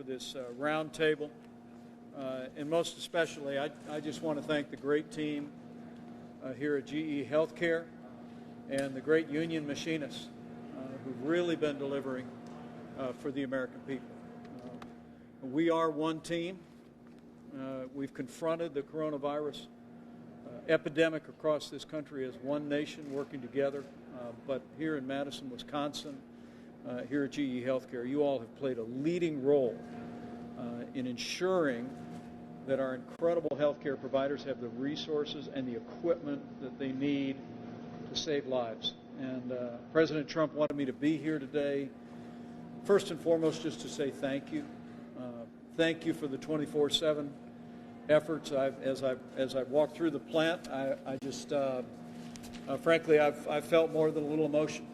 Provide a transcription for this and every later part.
this roundtable. And most especially, I just want to thank the great team here at GE Healthcare and the great union machinists who've really been delivering for the American people. We are one team. We've confronted the coronavirus epidemic across this country as one nation working together. But here in Madison, Wisconsin, here at GE Healthcare, you all have played a leading role in ensuring that our incredible healthcare providers have the resources and the equipment that they need to save lives. And President Trump wanted me to be here today, first and foremost, just to say thank you. Thank you for the 24/7 efforts. As I've walked through the plant, I just, frankly, I've felt more than a little emotion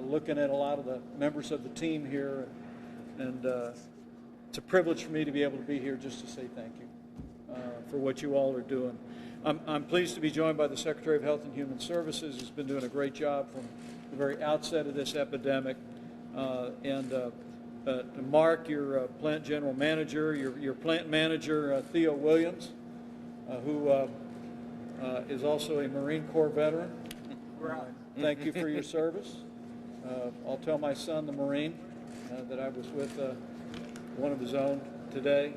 looking at a lot of the members of the team here, and it's a privilege for me to be able to be here just to say thank you for what you all are doing. I'm pleased to be joined by the Secretary of Health and Human Services, who's been doing a great job from the very outset of this epidemic, and Mark, your plant general manager, your plant manager, Theo Williams, who is also a Marine Corps veteran. Thank you for your service. I'll tell my son, the Marine, that I was with one of his own today.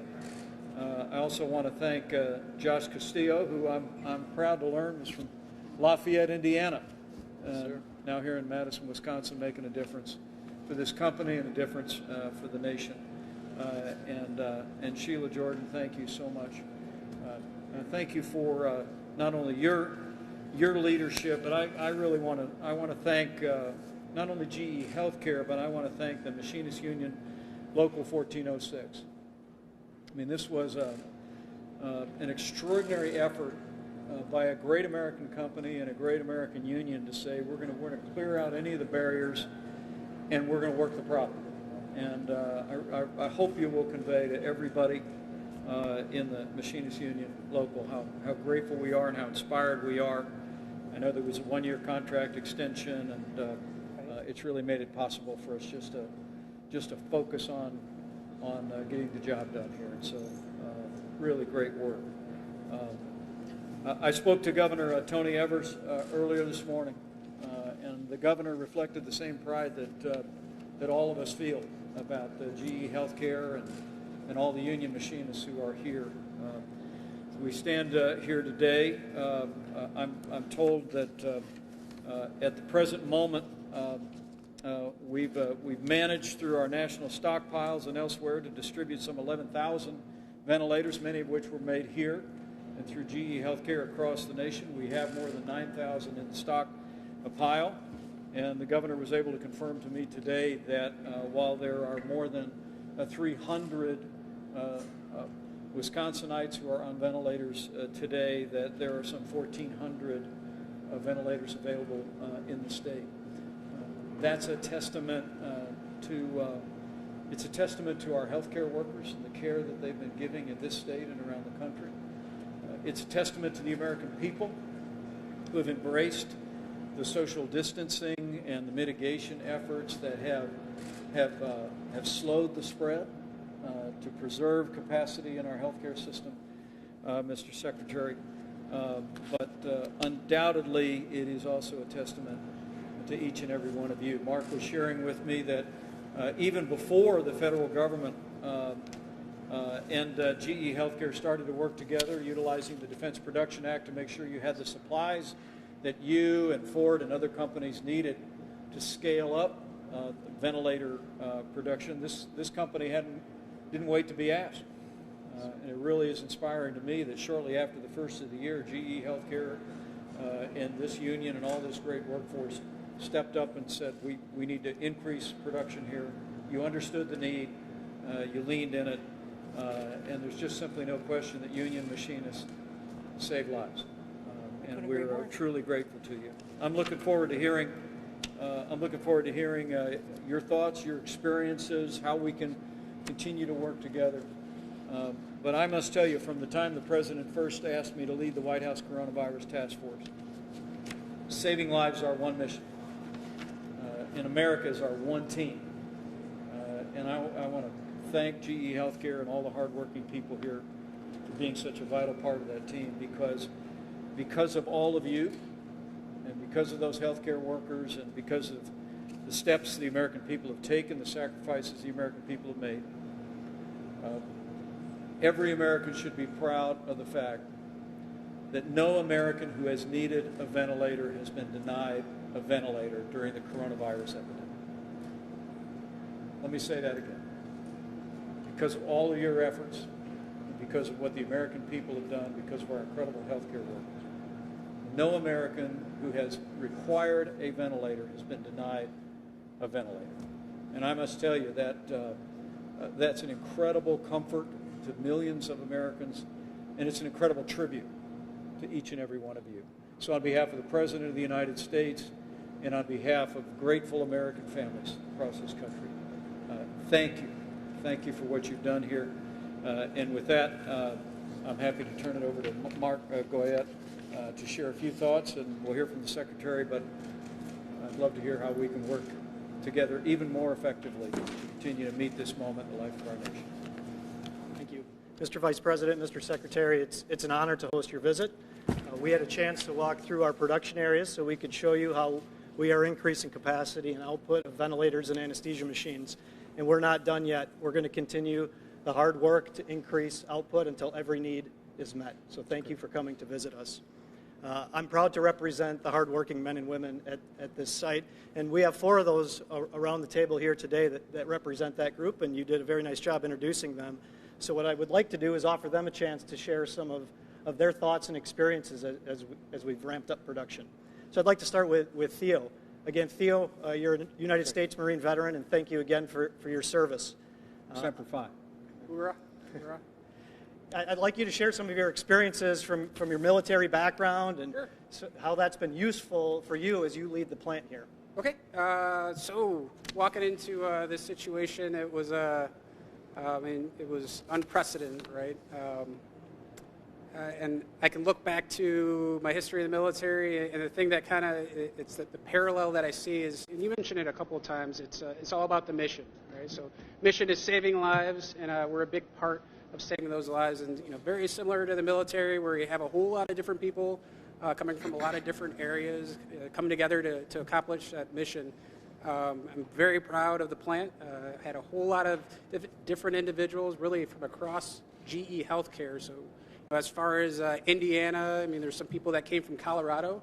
I also want to thank Josh Castillo, who I'm proud to learn was from Lafayette, Indiana, now here in Madison, Wisconsin, making a difference for this company and a difference for the nation. And Sheila Jordan, thank you so much. Thank you for not only your leadership, but I really want to thank not only GE Healthcare, but I want to thank the Machinists Union Local 1406. I mean, this was an extraordinary effort by a great American company and a great American union to say we're going to clear out any of the barriers and we're going to work the problem. And I hope you will convey to everybody in the Machinists Union Local how grateful we are and how inspired we are. I know there was a one-year contract extension, and it's really made it possible for us just to focus on getting the job done here. And so really great work. I spoke to Governor Tony Evers earlier this morning, and the governor reflected the same pride that all of us feel about the GE Healthcare and all the union machinists who are here. We stand here today. I'm told that at the present moment we've managed through our national stockpiles and elsewhere to distribute some 11,000 ventilators, many of which were made here. And through GE Healthcare across the nation, we have more than 9,000 in the stockpile. And the governor was able to confirm to me today that while there are more than 300 Wisconsinites who are on ventilators today, that there are some 1,400 ventilators available in the state. That's a testament it's a testament to our healthcare workers and the care that they've been giving in this state and around the country. It's a testament to the American people who have embraced the social distancing and the mitigation efforts that have slowed the spread to preserve capacity in our healthcare system, Mr. Secretary. But undoubtedly, it is also a testament to each and every one of you. Mark was sharing with me that even before the federal government and GE Healthcare started to work together, utilizing the Defense Production Act to make sure you had the supplies that you and Ford and other companies needed to scale up ventilator production. This company didn't wait to be asked. And it really is inspiring to me that shortly after the first of the year, GE Healthcare and this union and all this great workforce stepped up and said, we need to increase production here. You understood the need. You leaned in it. And there's just simply no question that union machinists save lives. And we're truly grateful to you. I'm looking forward to hearing your thoughts, your experiences, how we can continue to work together. But I must tell you, from the time the President first asked me to lead the White House Coronavirus Task Force, saving lives is our one mission. And America is our one team. And I want to thank GE Healthcare and all the hardworking people here for being such a vital part of that team, because of all of you and because of those healthcare workers and because of the steps the American people have taken, the sacrifices the American people have made, every American should be proud of the fact that no American who has needed a ventilator has been denied a ventilator during the coronavirus epidemic. Let me say that again. Because of all of your efforts, because of what the American people have done, because of our incredible healthcare workers, no American who has required a ventilator has been denied a ventilator. And I must tell you that that's an incredible comfort to millions of Americans, and it's an incredible tribute to each and every one of you. So on behalf of the President of the United States and on behalf of grateful American families across this country, thank you. Thank you for what you've done here. And with that, I'm happy to turn it over to Mark Goyette to share a few thoughts, and we'll hear from the Secretary, but I'd love to hear how we can work together even more effectively to continue to meet this moment in the life of our nation. Thank you. Mr. Vice President, Mr. Secretary, it's an honor to host your visit. We had a chance to walk through our production areas so we could show you how we are increasing capacity and output of ventilators and anesthesia machines. And we're not done yet. We're going to continue the hard work to increase output until every need is met. So thank you for coming to visit us. I'm proud to represent the hardworking men and women at this site, and we have 4 of those around the table here today that represent that group, and you did a very nice job introducing them. So what I would like to do is offer them a chance to share some of their thoughts and experiences as we've ramped up production. So I'd like to start with Theo. Again, Theo, you're a United States Marine veteran, and thank you again for your service. Semper Fi. Hoorah. Hoorah. I'd like you to share some of your experiences from your military background and Sure. how that's been useful for you as you lead the plant here. Okay, so walking into this situation, it was it was unprecedented, right? And I can look back to my history in the military, and the thing that it's the parallel that I see is, and you mentioned it a couple of times, it's all about the mission, right? So mission is saving lives, and we're a big part of saving those lives, and very similar to the military, where you have a whole lot of different people coming from a lot of different areas, coming together to accomplish that mission. I'm very proud of the plant. Had a whole lot of different individuals, really from across GE Healthcare. So as far as Indiana, I mean, there's some people that came from Colorado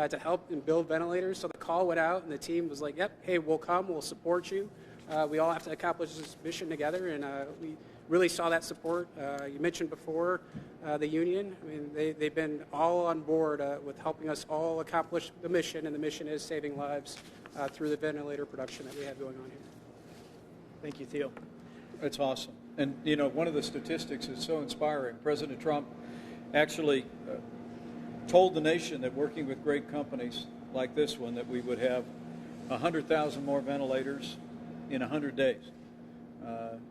to help and build ventilators. So the call went out, and the team was like, "Yep, hey, we'll come, we'll support you. We all have to accomplish this mission together," and we really saw that support. You mentioned before the union. I mean, they've been all on board with helping us all accomplish the mission, and the mission is saving lives through the ventilator production that we have going on here. Thank you, Theo. It's awesome. And, one of the statistics is so inspiring. President Trump actually told the nation that working with great companies like this one, that we would have 100,000 more ventilators in 100 days.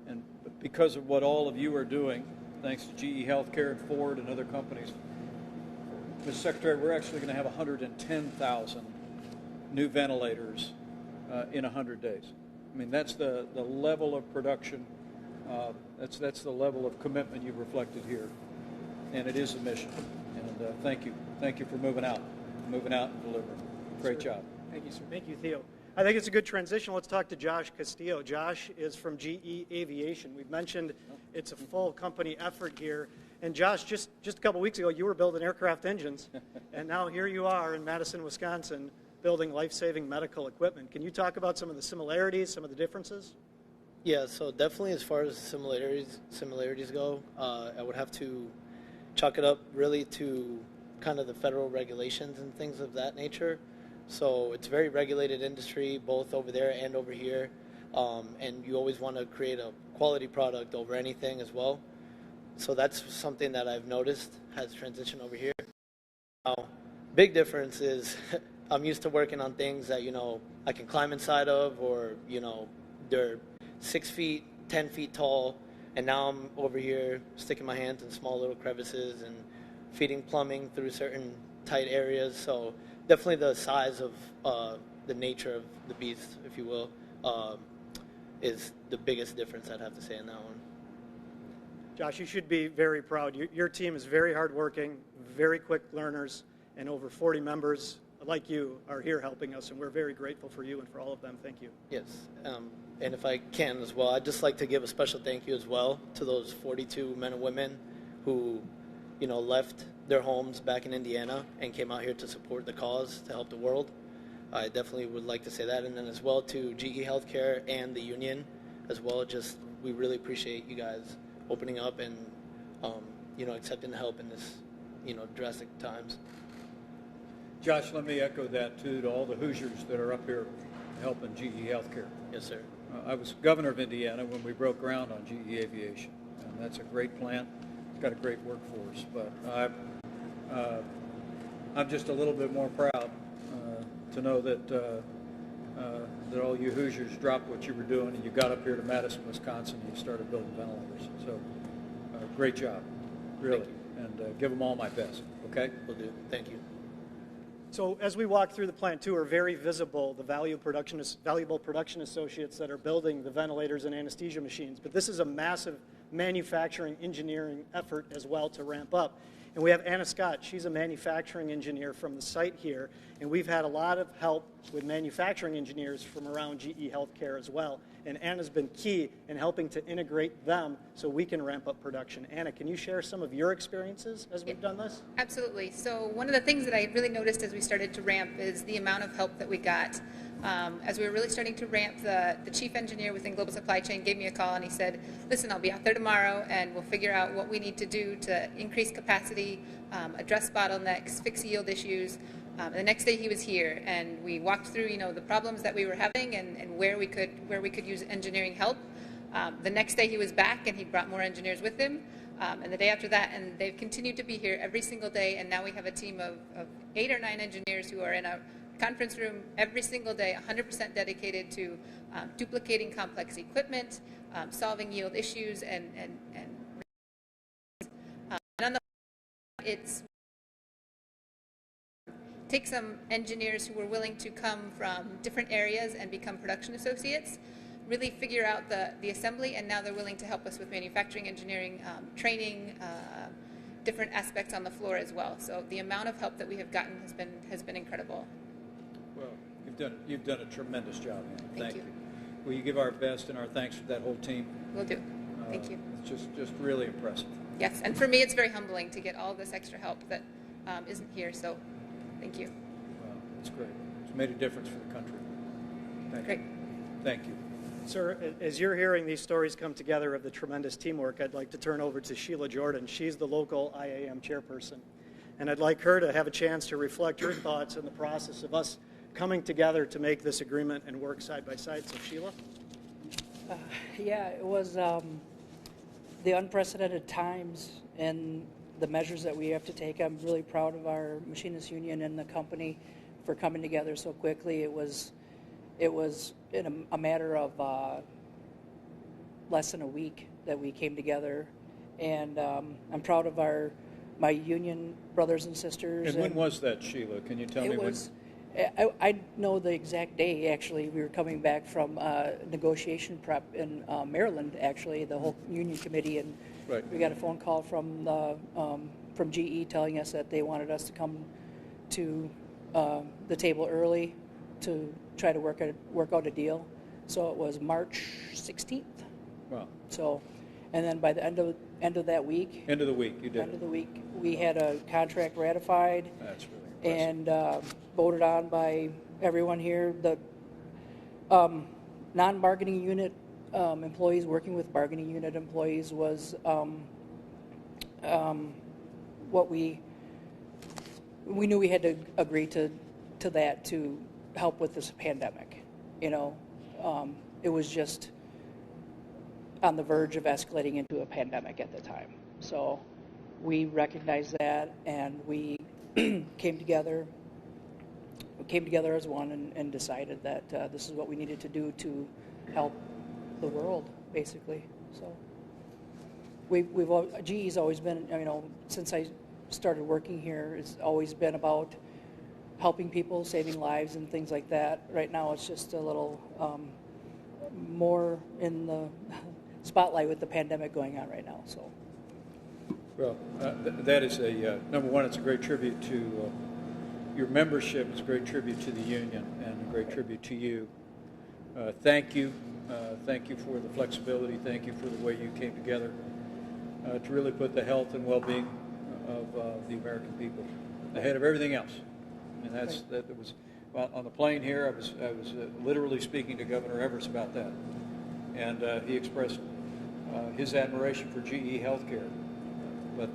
And because of what all of you are doing, thanks to GE Healthcare and Ford and other companies, Mr. Secretary, we're actually going to have 110,000 new ventilators in 100 days. I mean, that's the level of production, that's the level of commitment you've reflected here. And it is a mission. And thank you. Thank you for moving out and delivering. Great job. Thank you, sir. Thank you, Theo. I think it's a good transition. Let's talk to Josh Castillo. Josh is from GE Aviation. We've mentioned it's a full company effort here. And Josh, just a couple weeks ago, you were building aircraft engines, and now here you are in Madison, Wisconsin, building life-saving medical equipment. Can you talk about some of the similarities, some of the differences? Yeah, so definitely as far as similarities go, I would have to chalk it up really to kind of the federal regulations and things of that nature. So it's a very regulated industry, both over there and over here, and you always want to create a quality product over anything as well. So that's something that I've noticed has transitioned over here. Now, big difference is I'm used to working on things that, I can climb inside of, or, they're 6 feet, 10 feet tall, and now I'm over here sticking my hands in small little crevices and feeding plumbing through certain tight areas. So definitely the size of the nature of the beast, if you will. is the biggest difference, I'd have to say, in that one. Josh, you should be very proud. Your team is very hardworking, very quick learners, and over 40 members like you are here helping us, and we're very grateful for you and for all of them. Thank you. Yes, and if I can as well, I'd just like to give a special thank you as well to those 42 men and women who, left their homes back in Indiana and came out here to support the cause, to help the world. I definitely would like to say that, and then as well to GE Healthcare and the union as well. Just, we really appreciate you guys opening up and, accepting the help in this, drastic times. Josh, let me echo that, too, to all the Hoosiers that are up here helping GE Healthcare. Yes, sir. I was governor of Indiana when we broke ground on GE Aviation, and that's a great plant. It's got a great workforce, but I'm just a little bit more proud to know that that all you Hoosiers dropped what you were doing and you got up here to Madison, Wisconsin, and you started building ventilators. So, great job, really, and give them all my best. Okay? Will do. Thank you. So as we walk through the plant too, are very visible the valuable production associates that are building the ventilators and anesthesia machines. But this is a massive manufacturing engineering effort as well to ramp up. And we have Anna Scott. She's a manufacturing engineer from the site here. And we've had a lot of help with manufacturing engineers from around GE Healthcare as well. And Anna's been key in helping to integrate them so we can ramp up production. Anna, can you share some of your experiences as we've done this? Absolutely. So one of the things that I really noticed as we started to ramp is the amount of help that we got. As we were really starting to ramp, the chief engineer within Global Supply Chain gave me a call and he said, listen, I'll be out there tomorrow and we'll figure out what we need to do to increase capacity, address bottlenecks, fix yield issues. The next day he was here and we walked through, the problems that we were having and where we could use engineering help. The next day he was back and he brought more engineers with him. And the day after that, and they've continued to be here every single day, and now we have a team of 8 or 9 engineers who are in a conference room every single day, 100% dedicated to duplicating complex equipment, solving yield issues, and on the it's take some engineers who were willing to come from different areas and become production associates, really figure out the assembly, and now they're willing to help us with manufacturing engineering, training, different aspects on the floor as well. So the amount of help that we have gotten has been incredible. Well, you've done a tremendous job, Anna. Thank you. Will you give our best and our thanks to that whole team? Will do. Thank you. It's just really impressive. Yes, and for me it's very humbling to get all this extra help that isn't here, so thank you. Well, it's great. It's made a difference for the country. Great. Thank you. Sir, as you're hearing these stories come together of the tremendous teamwork, I'd like to turn over to Sheila Jordan. She's the local IAM chairperson. And I'd like her to have a chance to reflect her thoughts on the process of us coming together to make this agreement and work side by side. So, Sheila? Yeah, it was the unprecedented times and the measures that we have to take. I'm really proud of our machinists union and the company for coming together so quickly. It was in a matter of less than a week that we came together, and I'm proud of my union brothers and sisters. And when was that, Sheila? Can you tell me when? I know the exact day, actually. We were coming back from negotiation prep in Maryland, actually, the whole union committee, and right. We got a phone call from GE telling us that they wanted us to come to the table early to try to work out a deal. So it was March 16th. Wow. So, and then by the end of that week. End of the week, you did. End of the week, we had a contract ratified. That's really impressive. And voted on by everyone here. The non-bargaining unit employees working with bargaining unit employees was what we knew we had to agree to that to help with this pandemic. It was just on the verge of escalating into a pandemic at the time. So we recognized that, and we came together as one and decided that this is what we needed to do to help the world, basically. So GE's always been, since I started working here, it's always been about helping people, saving lives, and things like that. Right now, it's just a little more in the spotlight with the pandemic going on right now. So, Well, that is a, number one, it's a great tribute to your membership. It's a great tribute to the union and a great tribute to you. Thank you. Thank you for the flexibility. Thank you for the way you came together to really put the health and well-being of the American people ahead of everything else. And that was well, on the plane here. I was literally speaking to Governor Evers about that, and he expressed his admiration for GE Healthcare. But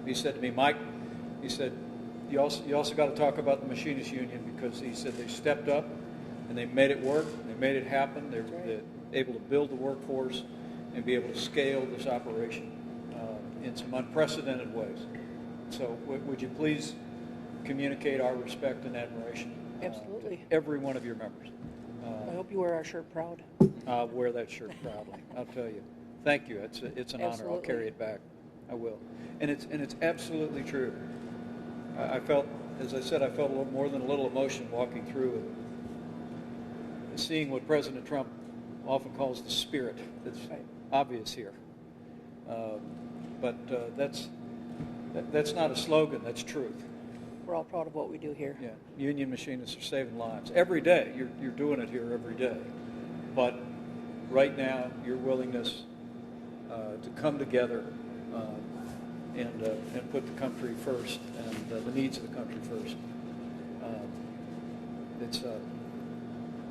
he said to me, Mike, he said, you also got to talk about the machinists union, because he said they stepped up and they made it work. They made it happen. They're able to build the workforce and be able to scale this operation in some unprecedented ways. So would you please communicate our respect and admiration? absolutely. To every one of your members. I hope you wear our shirt proud. I'll wear that shirt proudly. I'll tell you. Thank you. It's an honor. I'll carry it back. I will. And it's absolutely true. I felt, as I said, I felt more than a little emotion walking through and seeing what President Trump often calls the spirit that's obvious here. But that's not a slogan. That's truth. We're all proud of what we do here. Yeah, union machinists are saving lives every day. You're doing it here every day. But right now, your willingness to come together and put the country first and the needs of the country first.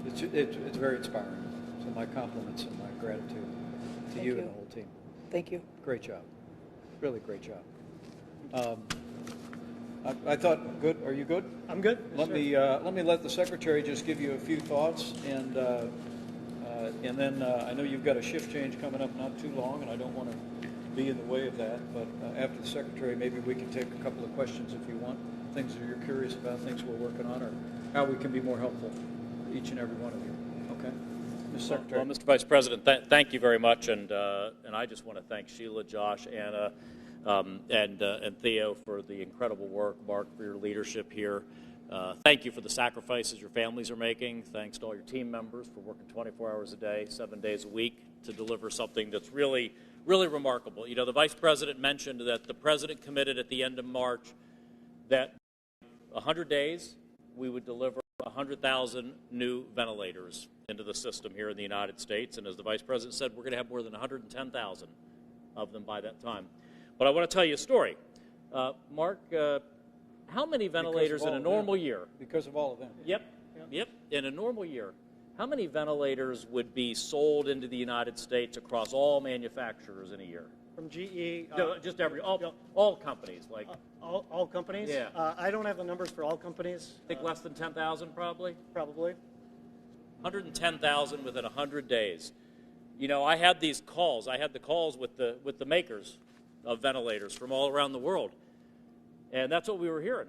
It's very inspiring. So my compliments and my gratitude to you and the whole team. Thank you. Great job. Really great job. I thought, good. Are you good? I'm good. Let me let the secretary just give you a few thoughts, and then I know you've got a shift change coming up not too long, and I don't want to be in the way of that. But after the secretary, maybe we can take a couple of questions if you want, things that you're curious about, things we're working on, or how we can be more helpful for each and every one of you. Okay, Mr. Secretary. Well, Mr. Vice President, thank you very much, and I just want to thank Sheila, Josh, Anna, and Theo for the incredible work, Mark for your leadership here. Thank you for the sacrifices your families are making. Thanks to all your team members for working 24 hours a day, 7 days a week to deliver something that's really, really remarkable. You know, the Vice President mentioned that the President committed at the end of March that 100 days we would deliver 100,000 new ventilators into the system here in the United States. And as the Vice President said, we're going to have more than 110,000 of them by that time. But I want to tell you a story. Mark, how many ventilators in a normal year? Because of all of them. Yep. In a normal year, how many ventilators would be sold into the United States across all manufacturers in a year? From GE? No, just all companies. Like all companies? Yeah. I don't have the numbers for all companies. I think less than 10,000 probably? Probably. 110,000 within 100 days. You know, I had these calls. I had the calls with the makers of ventilators from all around the world. And that's what we were hearing.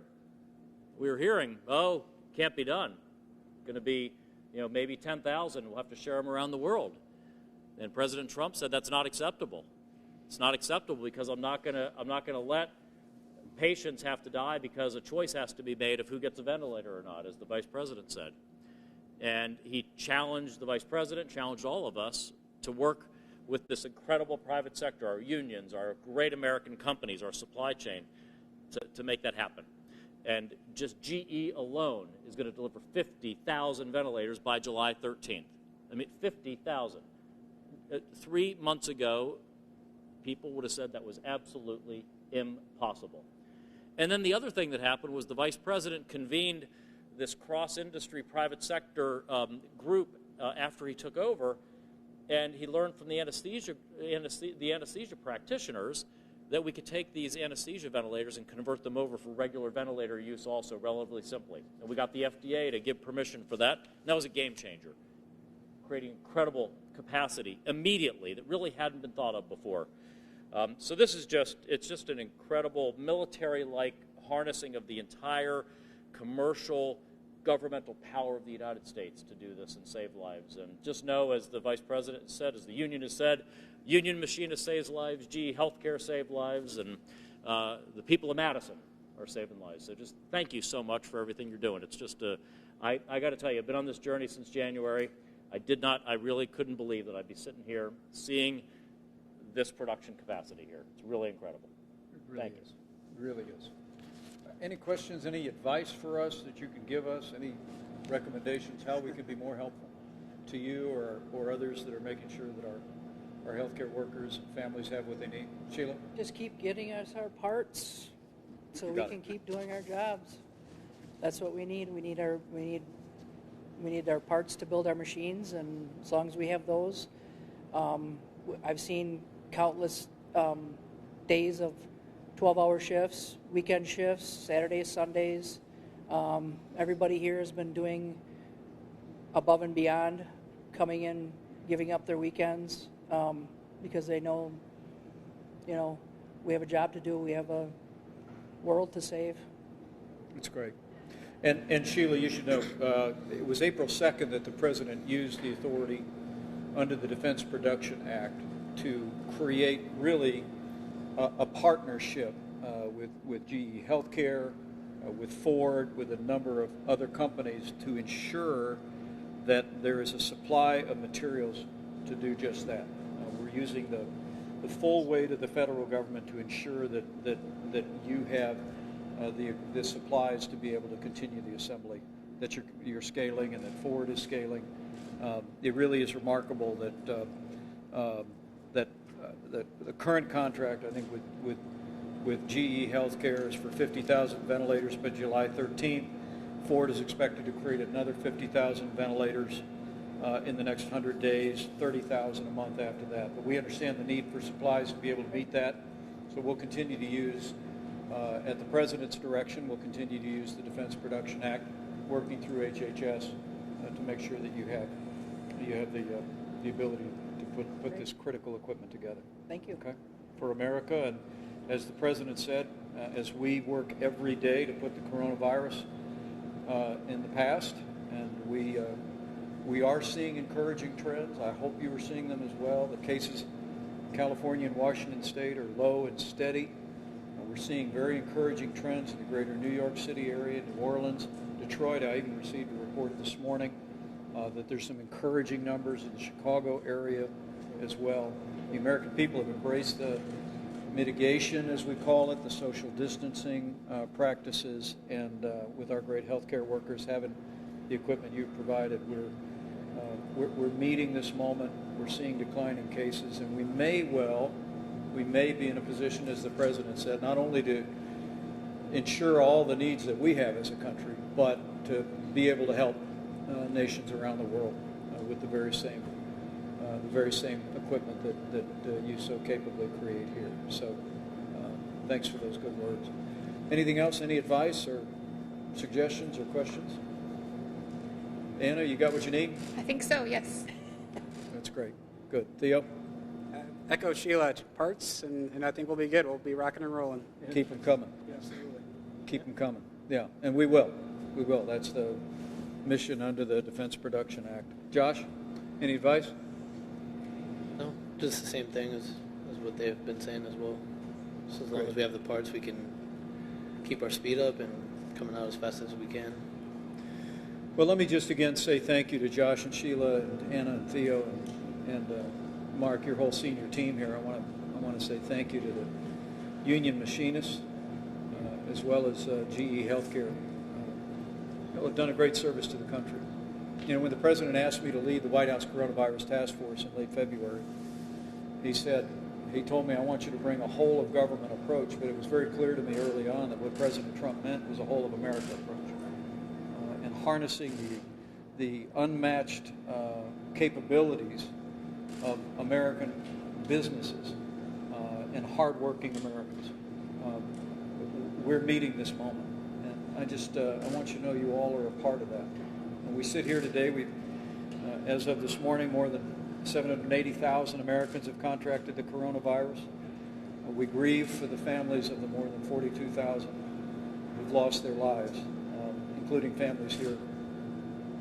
We were hearing, oh, can't be done. Going to be, maybe 10,000. We'll have to share them around the world. And President Trump said that's not acceptable. It's not acceptable because I'm not going to let patients have to die because a choice has to be made of who gets a ventilator or not, as the Vice President said. And he challenged the Vice President, challenged all of us to work with this incredible private sector, our unions, our great American companies, our supply chain, to make that happen. And just GE alone is going to deliver 50,000 ventilators by July 13th. I mean, 50,000. 3 months ago, people would have said that was absolutely impossible. And then the other thing that happened was the Vice President convened this cross-industry private sector group after he took over, and he learned from the anesthesia practitioners that we could take these anesthesia ventilators and convert them over for regular ventilator use also relatively simply. And we got the FDA to give permission for that. And that was a game changer, creating incredible capacity immediately that really hadn't been thought of before. So this is it's just an incredible military-like harnessing of the entire commercial governmental power of the United States to do this and save lives. And just know, as the Vice President said, as the union has said, union machinists saves lives, GE Healthcare saved lives, and the people of Madison are saving lives. So just thank you so much for everything you're doing. It's just, I got to tell you, I've been on this journey since January. I really couldn't believe that I'd be sitting here seeing this production capacity here. It's really incredible. It really Thank is. It really is. Any questions, any advice for us that you can give us, any recommendations how we could be more helpful to you or others that are making sure that our healthcare workers and families have what they need? Sheila? Just keep getting us our parts so we can keep doing our jobs. That's what we need. We need our parts to build our machines, and as long as we have those, I've seen countless days of 12-hour shifts, weekend shifts, Saturdays, Sundays. Everybody here has been doing above and beyond, coming in, giving up their weekends because they know, we have a job to do. We have a world to save. That's great. And Sheila, you should know, it was April 2nd that the President used the authority under the Defense Production Act to create really a partnership with GE Healthcare, with Ford, with a number of other companies to ensure that there is a supply of materials to do just that. We're using the full weight of the federal government to ensure that you have the supplies to be able to continue the assembly that you're scaling and that Ford is scaling. It really is remarkable that the current contract, I think, with GE Healthcare is for 50,000 ventilators by July 13th. Ford is expected to create another 50,000 ventilators in the next 100 days, 30,000 a month after that. But we understand the need for supplies to be able to meet that, so we'll continue to use, at the President's direction, we'll continue to use the Defense Production Act, working through HHS to make sure that you have the ability to put this critical equipment together. Thank you. Okay, for America, and as the President said, as we work every day to put the coronavirus in the past, and we are seeing encouraging trends. I hope you are seeing them as well. The cases in California and Washington State are low and steady. We're seeing very encouraging trends in the greater New York City area, New Orleans, Detroit. I even received a report this morning that there's some encouraging numbers in the Chicago area as well. The American people have embraced the mitigation, as we call it, the social distancing practices, and with our great healthcare workers having the equipment you've provided, we're meeting this moment. We're seeing declining cases, and we may be in a position, as the President said, not only to ensure all the needs that we have as a country, but to be able to help nations around the world with the very same equipment that you so capably create here. So thanks for those good words. Anything else? Any advice or suggestions or questions? Anna, you got what you need? I think so, yes. That's great. Good. Theo? Echo Sheila, parts, and I think we'll be good. We'll be rocking and rolling. Keep them coming. Yeah, absolutely. Keep them coming. Yeah, and we will. We will. That's the mission under the Defense Production Act. Josh, any advice? No, just the same thing as what they've been saying as well. So as long as we have the parts, we can keep our speed up and coming out as fast as we can. Well, let me just again say thank you to Josh and Sheila and Anna and Theo and Mark, your whole senior team here. I want to say thank you to the union machinists as well as GE Healthcare. Have done a great service to the country. You know, when the President asked me to lead the White House Coronavirus Task Force in late February, he told me, I want you to bring a whole of government approach, but it was very clear to me early on that what President Trump meant was a whole of America approach. And harnessing the unmatched capabilities of American businesses and hardworking Americans. We're meeting this moment. And I want you to know you all are a part of that. When we sit here today, as of this morning, more than 780,000 Americans have contracted the coronavirus. We grieve for the families of the more than 42,000 who've lost their lives, including families here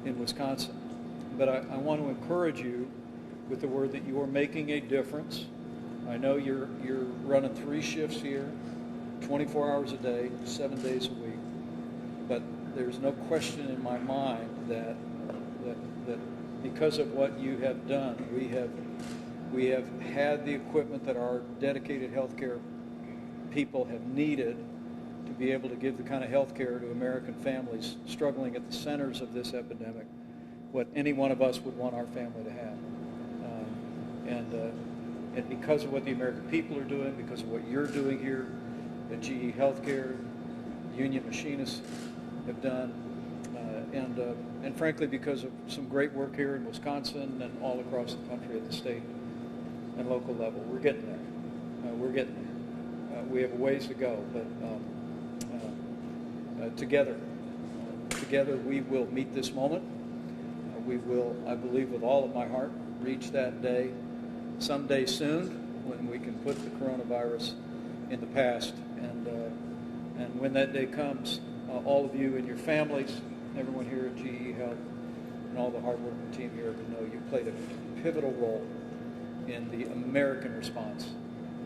in Wisconsin. But I want to encourage you with the word that you are making a difference. I know you're running 3 shifts here, 24 hours a day, 7 days a week. But there's no question in my mind that because of what you have done, we have had the equipment that our dedicated healthcare people have needed to be able to give the kind of health care to American families struggling at the centers of this epidemic, what any one of us would want our family to have. And because of what the American people are doing, because of what you're doing here at GE Healthcare, union machinists have done, and frankly because of some great work here in Wisconsin and all across the country at the state and local level, we're getting there. We're getting there. We have a ways to go, but together we will meet this moment. We will, I believe with all of my heart, reach that day someday soon when we can put the coronavirus in the past. And when that day comes, all of you and your families, everyone here at GE Health, and all the hardworking team here will know you played a pivotal role in the American response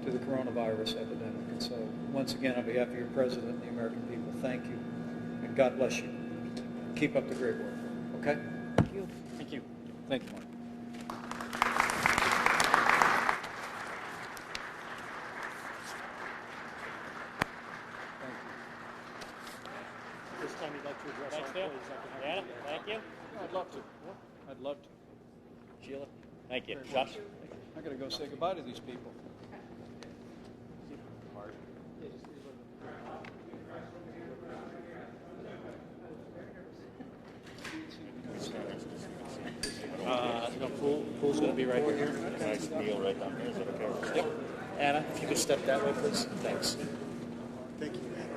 to the coronavirus epidemic. And so, once again, on behalf of your president and the American people, thank you, and God bless you. Keep up the great work, okay? Thank you. Thank you. Thank you, Mark. This time you'd like to address Thanks, our Bill. employees. Anna, thank you. I'd love to. I'd love to. Sheila, thank you. Josh. I got to go say goodbye to these people. No, pool's going to be right here. Nice deal right down here. Is that okay? Yep. Anna, if you could step that way, please. Thanks. Thank you, Anna.